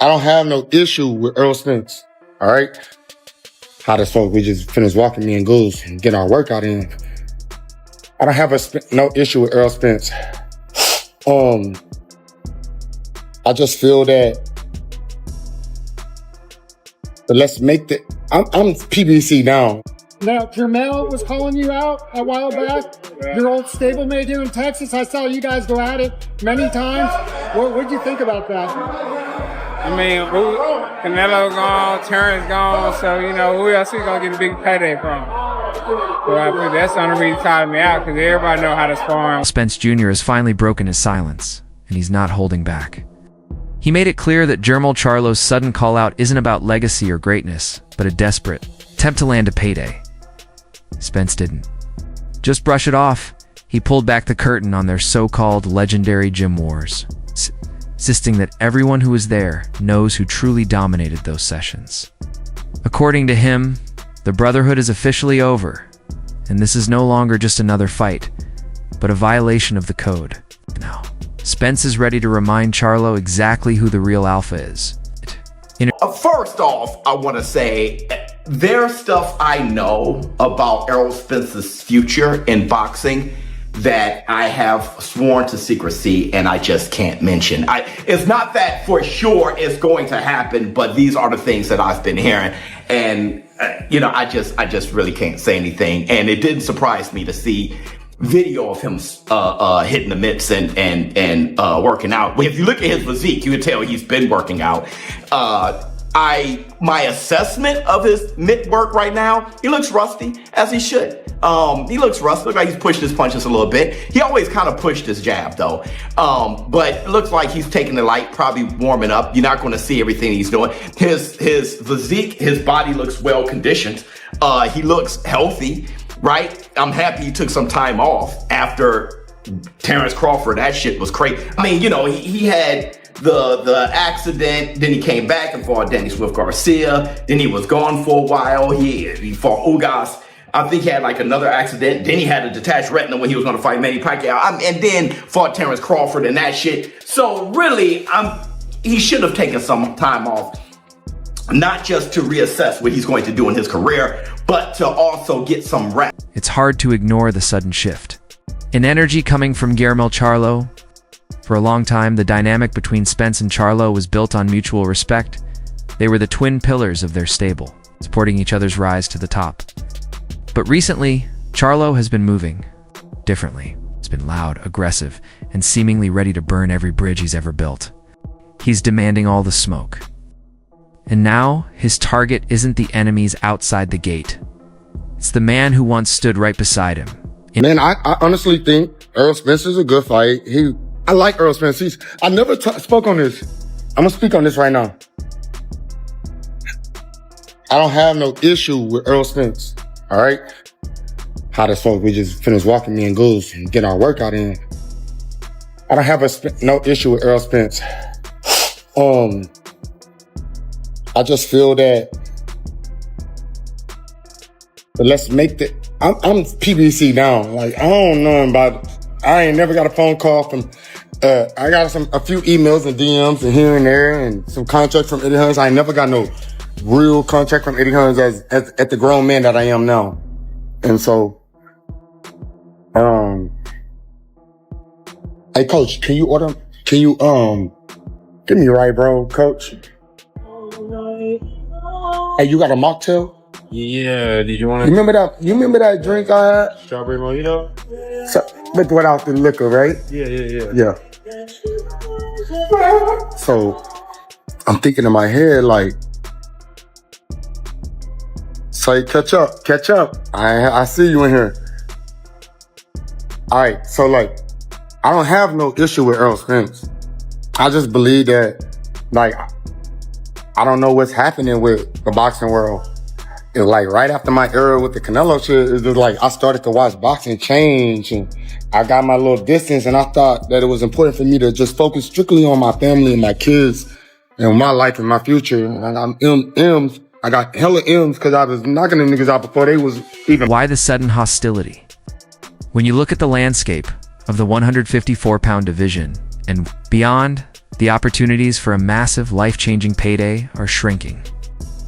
I don't have no issue with Errol Spence. All right. Hot as fuck. We just finished walking me and Goose and getting our workout in. I don't have no issue with Errol Spence. I just feel that. But let's make the. I'm PBC down. Now, Jermell was calling you out a while back. Your old stablemate here in Texas. I saw you guys go at it many times. What'd you think about that? I mean, Canelo gone, Terrence gone, so, you know, who else we gonna get a big payday from? So I think that's the only reason calling me out, because everybody know how to spar. Spence Jr. has finally broken his silence, and he's not holding back. He made it clear that Jermell Charlo's sudden call-out isn't about legacy or greatness, but a desperate attempt to land a payday. Spence didn't just brush it off. He pulled back the curtain on their so-called legendary gym wars, insisting that everyone who was there knows who truly dominated those sessions. According to him, the brotherhood is officially over, and this is no longer just another fight, but a violation of the code. Now, Spence is ready to remind Charlo exactly who the real alpha is. First off, I want to say there's stuff I know about Errol Spence's future in boxing that I have sworn to secrecy and I just can't mention. It's not that for sure it's going to happen, but these are the things that I've been hearing. And, you know, I just really can't say anything. And it didn't surprise me to see video of him hitting the mitts and working out. If you look at his physique, you can tell he's been working out. My assessment of his mitt work right now, he looks rusty, as he should. He looks rusty, looks like he's pushed his punches a little bit. He always kind of pushed his jab though. But it looks like he's taking the light, probably warming up. You're not going to see everything he's doing. His physique, his body looks well conditioned. He looks healthy, right? I'm happy he took some time off after Terrence Crawford. That shit was crazy. I mean, you know, he had the accident, then he came back and fought Danny Swift Garcia, then he was gone for a while. He fought Ugas. I think he had like another accident. Then he had a detached retina when he was going to fight Manny Pacquiao, and then fought Terrence Crawford and that shit. So really, he should have taken some time off, not just to reassess what he's going to do in his career, but to also get some rest. It's hard to ignore the sudden shift in energy coming from Jermell Charlo. For a long time, the dynamic between Spence and Charlo was built on mutual respect. They were the twin pillars of their stable, supporting each other's rise to the top. But recently, Charlo has been moving differently. He's been loud, aggressive, and seemingly ready to burn every bridge he's ever built. He's demanding all the smoke. And now, his target isn't the enemies outside the gate. It's the man who once stood right beside him. Man, I honestly think Errol Spence is a good fight. I like Errol Spence. I never spoke on this. I'm going to speak on this right now. I don't have no issue with Errol Spence. All right? Hot as fuck. We just finished walking me and Goose and getting our workout in. I don't have no issue with Errol Spence. I just feel that. But let's make the. I'm PBC down. Like, I don't know about. I ain't never got a phone call from. I got a few emails and DMs and here and there and some contracts from Eddie Hearns. I ain't never got no real contract from Eddie Hearns as at the grown man that I am now. And so, hey coach, can you get me right, bro, coach? Hey, you got a mocktail? Yeah, did you want to? You remember that drink I had? Strawberry mojito? But without the liquor, right? Yeah. So, I'm thinking in my head, like, say, catch up. I see you in here. All right, so like, I don't have no issue with Errol Spence. I just believe that, like, I don't know what's happening with the boxing world. It was like right after my era with the Canelo shit, it was like I started to watch boxing change and I got my little distance, and I thought that it was important for me to just focus strictly on my family and my kids and my life and my future. And I'm M's. I got hella M's because I was knocking the niggas out before they was even. Why the sudden hostility? When you look at the landscape of the 154-pound division and beyond, The opportunities for a massive, life-changing payday are shrinking.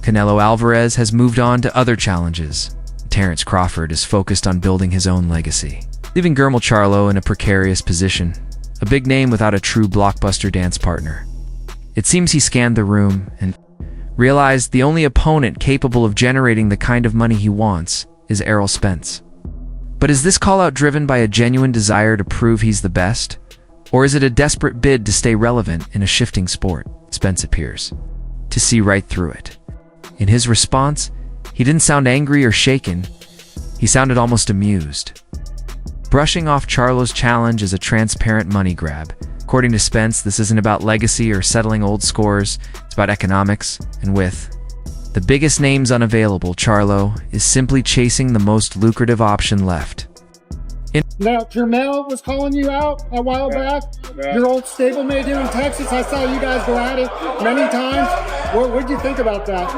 Canelo Alvarez has moved on to other challenges. Terence Crawford is focused on building his own legacy, leaving Jermell Charlo in a precarious position, a big name without a true blockbuster dance partner. It seems he scanned the room and realized the only opponent capable of generating the kind of money he wants is Errol Spence. But is this call-out driven by a genuine desire to prove he's the best? Or is it a desperate bid to stay relevant in a shifting sport? Spence appears to see right through it. In his response, he didn't sound angry or shaken. He sounded almost amused. Brushing off Charlo's challenge as a transparent money grab. According to Spence, this isn't about legacy or settling old scores. It's about economics, and with the biggest names unavailable, Charlo is simply chasing the most lucrative option left. Now, Jermell was calling you out a while back. Your old stablemate here in Texas. I saw you guys go at it many times. What'd you think about that?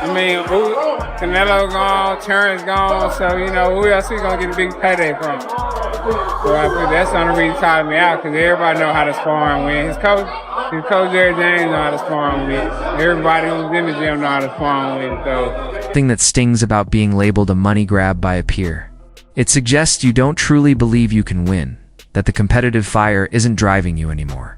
I mean, Canelo gone, Terrence gone, so, you know, who else we gonna get a big payday from? So I think that's the only reason he called me out, because everybody know how to spar and win. His coach Jerry James know how to spar and win. Everybody who's in the gym know how to spar and win, so. Thing that stings about being labeled a money grab by a peer. It suggests you don't truly believe you can win, that the competitive fire isn't driving you anymore.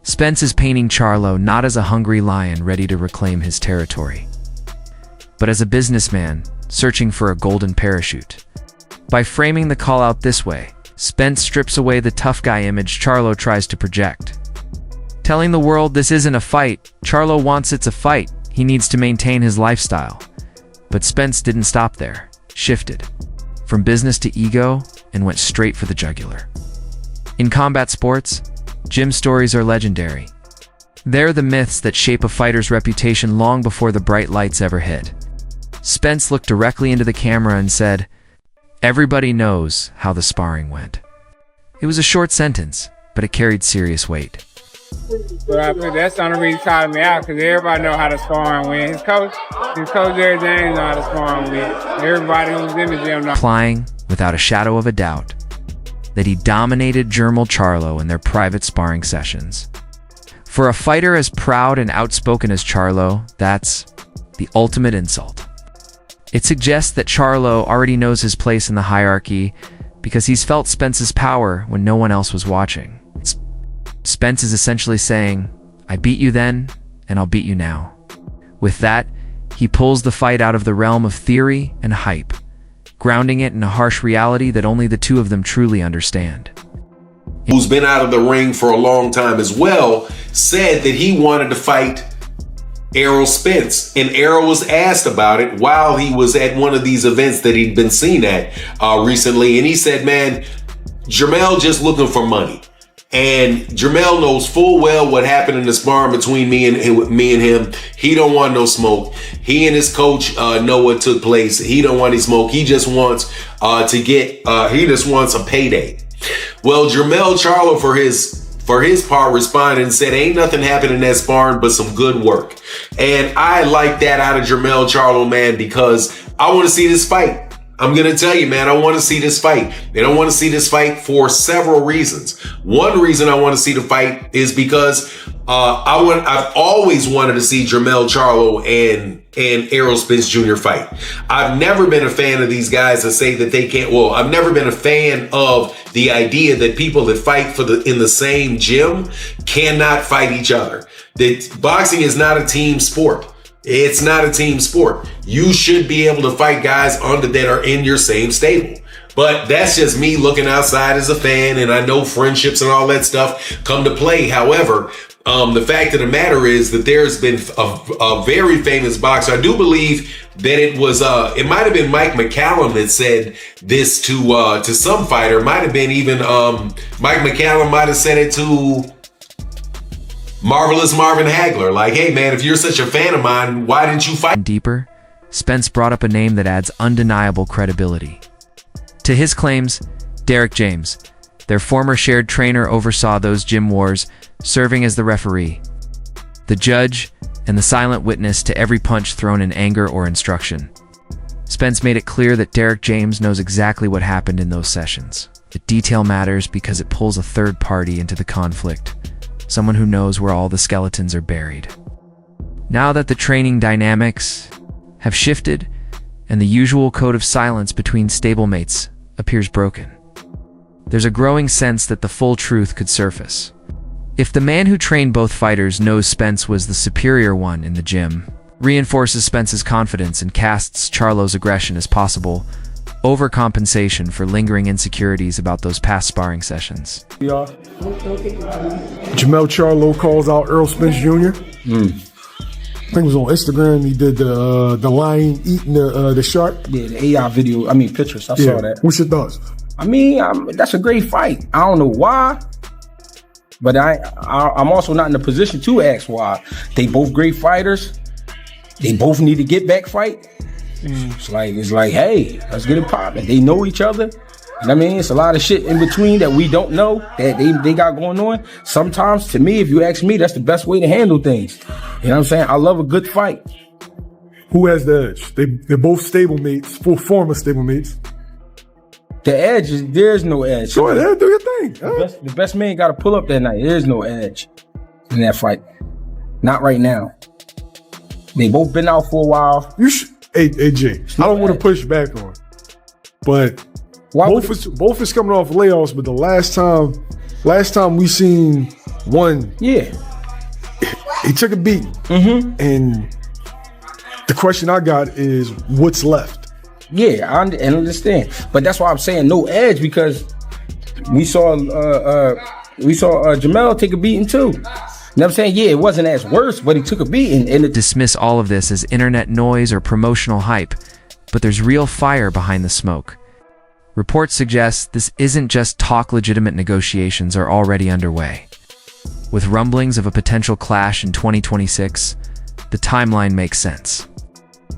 Spence is painting Charlo not as a hungry lion ready to reclaim his territory, but as a businessman searching for a golden parachute. By framing the call-out this way, Spence strips away the tough guy image Charlo tries to project. Telling the world this isn't a fight, Charlo wants it's a fight, he needs to maintain his lifestyle. But Spence didn't stop there, shifted from business to ego, and went straight for the jugular. In combat sports, gym stories are legendary. They're the myths that shape a fighter's reputation long before the bright lights ever hit. Spence looked directly into the camera and said, "Everybody knows how the sparring went." It was a short sentence, but it carried serious weight. But I think that's the only reason he called me out, because everybody know how to spar and win. His coach Jerry James know how to spar and win. Everybody who's in the gym know. Implying, without a shadow of a doubt, that he dominated Jermell Charlo in their private sparring sessions. For a fighter as proud and outspoken as Charlo, that's the ultimate insult. It suggests that Charlo already knows his place in the hierarchy because he's felt Spence's power when no one else was watching. Spence is essentially saying, "I beat you then, and I'll beat you now." With that, he pulls the fight out of the realm of theory and hype, grounding it in a harsh reality that only the two of them truly understand. Who's been out of the ring for a long time as well, said that he wanted to fight Errol Spence, and Errol was asked about it while he was at one of these events that he'd been seen at recently, and he said, "Man, Jermell just looking for money." And Jermell knows full well what happened in the sparring between me and him. He don't want no smoke. He and his coach know what took place. He don't want any smoke. He just wants he just wants a payday. Well, Jermell Charlo for his part responded and said, "Ain't nothing happened in that sparring but some good work." And I like that out of Jermell Charlo, man, because I want to see this fight. I'm going to tell you, man, I want to see this fight. And I want to see this fight for several reasons. One reason I want to see the fight is because I've always wanted to see Jermell Charlo and Errol Spence Jr. fight. I've never been a fan of these guys that say that they can't. Well, I've never been a fan of the idea that people that fight in the same gym cannot fight each other. That boxing is not a team sport. It's not a team sport. You should be able to fight guys that are in your same stable. But that's just me looking outside as a fan, and I know friendships and all that stuff come to play. However, the fact of the matter is that there's been a very famous boxer. I do believe that it might have been Mike McCallum that said this to some fighter. Might have been even Mike McCallum might have said it to Marvelous Marvin Hagler, like, "Hey man, if you're such a fan of mine, why didn't you fight?" Deeper, Spence brought up a name that adds undeniable credibility to his claims. Derek James, their former shared trainer, oversaw those gym wars, serving as the referee, the judge, and the silent witness to every punch thrown in anger or instruction. Spence made it clear that Derek James knows exactly what happened in those sessions. The detail matters because it pulls a third party into the conflict, someone who knows where all the skeletons are buried. Now that the training dynamics have shifted and the usual code of silence between stablemates appears broken, there's a growing sense that the full truth could surface. If the man who trained both fighters knows Spence was the superior one in the gym, reinforces Spence's confidence and casts Charlo's aggression as possible overcompensation for lingering insecurities about those past sparring sessions. Jermell Charlo calls out Errol Spence Jr. I think it was on Instagram. He did the lion eating the shark. Yeah, the AI video, pictures. I saw that. What's your thoughts? That's a great fight. I don't know why, but I'm also not in a position to ask why. They both great fighters. They both need to get back fight. It's like, hey, let's get it popping. They know each other. You know what I mean? It's a lot of shit in between that we don't know that they got going on. Sometimes, to me, if you ask me, that's the best way to handle things. You know what I'm saying? I love a good fight. Who has the edge? They're both stablemates, full former stablemates. The edge is, there's no edge. Go ahead, do your thing. The best man got to pull up that night. There's no edge in that fight. Not right now. They both been out for a while. Hey, Jay, I don't want to push back on, but both is coming off layoffs. But the last time we seen one, he took a beat, and the question I got is, what's left? Yeah, I understand, but that's why I'm saying no edge, because we saw Jermell take a beating too. You know what I'm saying? Yeah, it wasn't as worse, but he took a beating. And dismiss all of this as internet noise or promotional hype, but there's real fire behind the smoke. Reports suggest this isn't just talk. Legitimate negotiations are already underway. With rumblings of a potential clash in 2026, the timeline makes sense,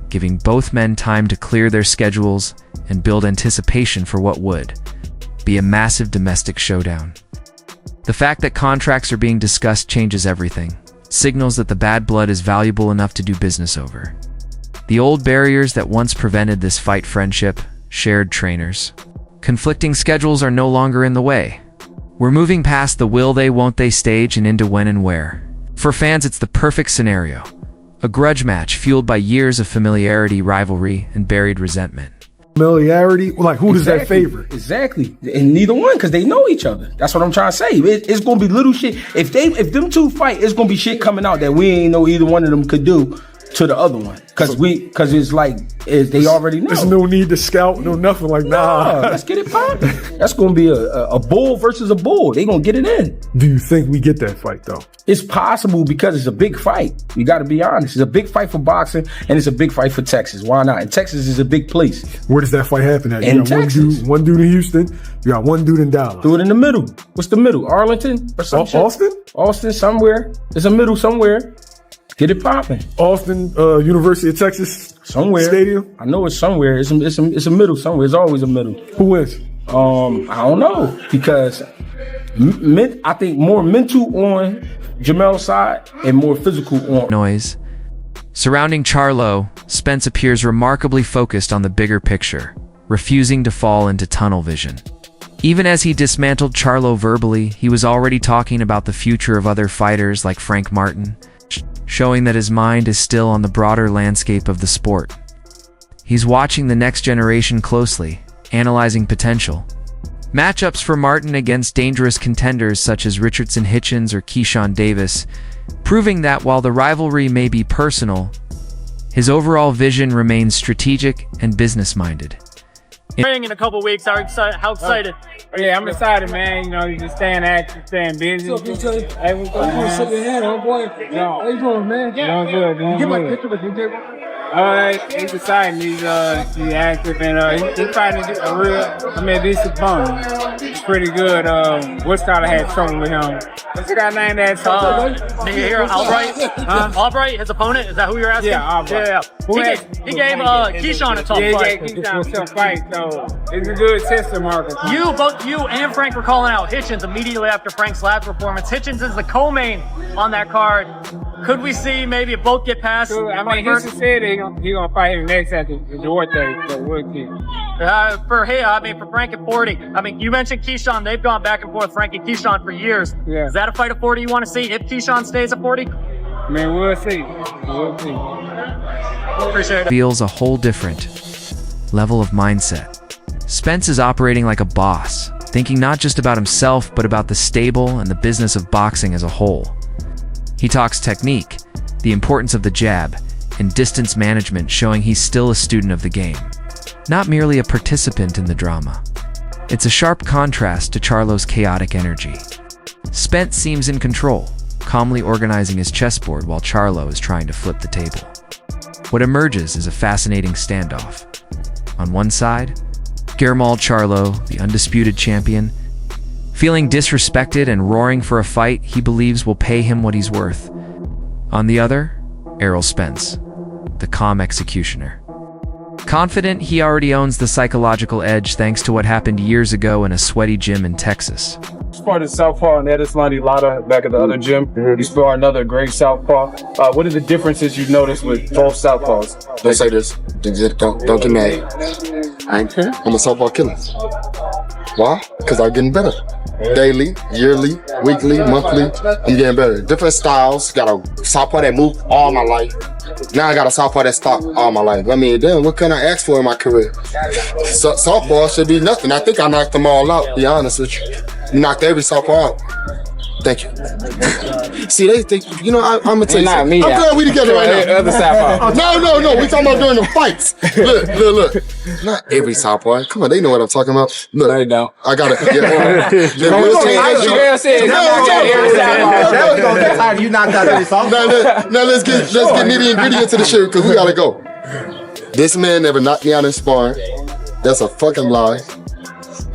giving both men time to clear their schedules and build anticipation for what would be a massive domestic showdown. The fact that contracts are being discussed changes everything, signals that the bad blood is valuable enough to do business over. The old barriers that once prevented this fight, friendship, shared trainers, conflicting schedules, are no longer in the way. We're moving past the will they, won't they stage and into when and where. For fans, it's the perfect scenario. A grudge match fueled by years of familiarity, rivalry, and buried resentment. Familiarity? Like, who does that favor? Exactly. And neither one, because they know each other. That's what I'm trying to say. It's going to be little shit. If them two fight, it's going to be shit coming out that we ain't know either one of them could do to the other one. Because it's like, they already know. There's no need to scout, no nothing like, nah. Let's get it popping. That's going to be a bull versus a bull. They going to get it in. Do you think we get that fight, though? It's possible, because it's a big fight. You got to be honest. It's a big fight for boxing, and it's a big fight for Texas. Why not? And Texas is a big place. Where does that fight happen at? In you got Texas. one dude in Houston. You got one dude in Dallas. Do it in the middle. What's the middle? Arlington or something? Austin? Austin, somewhere. There's a middle somewhere. Get it popping. Austin, University of Texas somewhere. Stadium? I know it's somewhere. It's a middle somewhere. It's always a middle. Who wins? I don't know, because I think more mental on Jermell's side and more physical on noise. Surrounding Charlo, Spence appears remarkably focused on the bigger picture, refusing to fall into tunnel vision. Even as he dismantled Charlo verbally, he was already talking about the future of other fighters like Frank Martin, showing that his mind is still on the broader landscape of the sport. He's watching the next generation closely, analyzing potential matchups for Martin against dangerous contenders such as Richardson Hitchens or Keyshawn Davis, proving that while the rivalry may be personal, his overall vision remains strategic and business-minded. In a couple weeks, how excited? Yeah, I'm excited, man. You know, you just staying active, staying busy. What's up, DJ? Hey, what's up, man? Shake your hand, homeboy. How you doing, man? Doing good, doing Get my good. picture with DJ. He's exciting. He's active, and he's fighting a decent opponent. It's pretty good. Woodstock had trouble with him. What's the guy named that? Nigga here, Albright. Albright, his opponent. Is that who you're asking? Yeah, Albright. Yeah. He gave Keyshawn a tough fight. Yeah, Keyshawn a tough fight. So it's a good tester marker. Both you and Frank were calling out Hitchens immediately after Frank's lab performance. Hitchens is the co-main on that card. Could we see maybe if both get past? I mean, Hitchens said he's gonna fight him next after the Duarte. So we'll see. For Frank at 40. I mean, you mentioned Keyshawn. They've gone back and forth, Frank and Keyshawn, for years. Yeah. Is that a fight at 40 you want to see if Keyshawn stays at 40? I mean, we'll see. We'll see. Appreciate it. Feels a whole different level of mindset. Spence is operating like a boss, thinking not just about himself, but about the stable and the business of boxing as a whole. He talks technique, the importance of the jab, and distance management, showing he's still a student of the game, not merely a participant in the drama. It's a sharp contrast to Charlo's chaotic energy. Spence seems in control, calmly organizing his chessboard while Charlo is trying to flip the table. What emerges is a fascinating standoff. On one side, Jermell Charlo, the undisputed champion, feeling disrespected and roaring for a fight he believes will pay him what he's worth. On the other, Errol Spence, the calm executioner. Confident he already owns the psychological edge thanks to what happened years ago in a sweaty gym in Texas. Sparred a southpaw and Edison Lada back at the other gym. You sparred another great southpaw. What are the differences you've noticed with both southpaws? Don't say this. Don't get mad. I'm a southpaw killer. Why? Because I'm getting better. Daily, yearly, weekly, monthly, I'm getting better. Different styles. Got a southpaw that moved all my life. Now I got a southpaw that stopped all my life. I mean, then what can I ask for in my career? Southpaw should be nothing. I think I knocked them all out, to be honest with you. You knocked every southpaw out. Thank you. See, they think, I'm gonna tell you something. I'm glad we together right now. Other southpaw. No. We talking about during the fights. Look. Not every southpaw. Come on, they know what I'm talking about. Look, No, they don't. I got it. That's how you knocked out every song. Now let's get me the ingredients to the shit because we gotta go. This man never knocked me out in sparring. That's a fucking lie.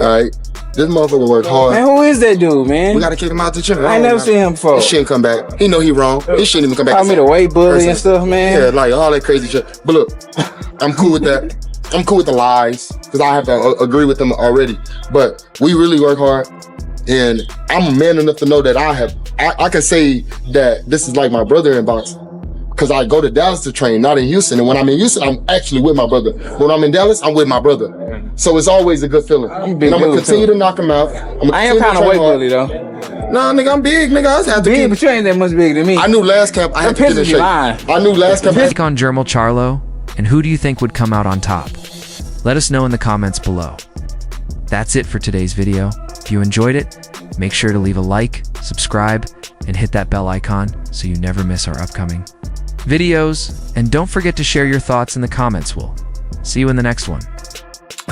All right. This motherfucker worked hard. Man, who is that dude, man? We gotta kick him out the gym. I ain't never seen him before. He shouldn't come back. He know he wrong. He shouldn't even come back. Call me the weight bully and stuff, man. Yeah, like all that crazy shit. But look, I'm cool with that. I'm cool with the lies because I have to agree with them already. But we really work hard, and I'm man enough to know that I can say that this is like my brother in boxing. Because I go to Dallas to train, not in Houston. And when I'm in Houston, I'm actually with my brother. When I'm in Dallas, I'm with my brother. So it's always a good feeling. And I'm going to continue to knock him out. I am kind of weight bully, though. Nah, nigga, I'm big, nigga. I just have to Big, but you ain't that much bigger than me. I knew last camp I had to get in shape. I knew last camp. Take on Jermell Charlo, and who do you think would come out on top? Let us know in the comments below. That's it for today's video. If you enjoyed it, make sure to leave a like, subscribe, and hit that bell icon so you never miss our upcoming videos. And don't forget to share your thoughts in the comments. We'll see you in the next one.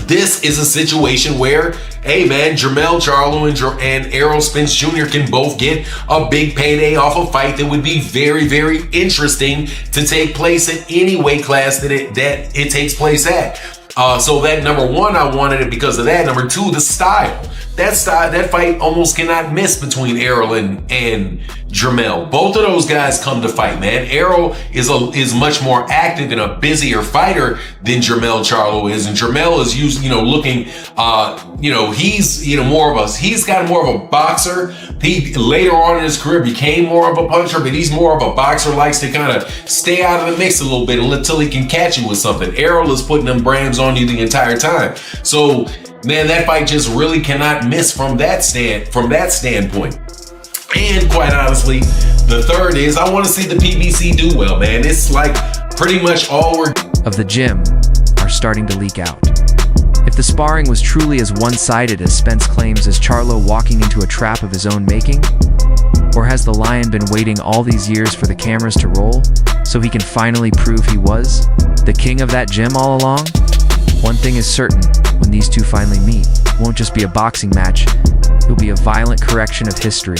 This is a situation where, hey man, Jermell Charlo and Errol Spence Jr. can both get a big payday off a fight that would be very, very interesting to take place at any weight class that it takes place at. So that number one, I wanted it because of that. Number two, the style. That fight almost cannot miss between Errol and Jermell. Both of those guys come to fight, man. Errol is much more active and a busier fighter than Jermell Charlo is, and Jermell is looking, he's got more of a boxer. He later on in his career became more of a puncher, but he's more of a boxer, likes to kind of stay out of the mix a little bit until he can catch you with something. Errol is putting them brands on you the entire time. So, man, that fight just really cannot miss from that standpoint. And quite honestly, the third is I want to see the PBC do well, man. It's like pretty much all we're of the gym are starting to leak out. If the sparring was truly as one-sided as Spence claims, is Charlo walking into a trap of his own making? Or has the Lion been waiting all these years for the cameras to roll so he can finally prove he was the king of that gym all along? One thing is certain, when these two finally meet, it won't just be a boxing match, it'll be a violent correction of history.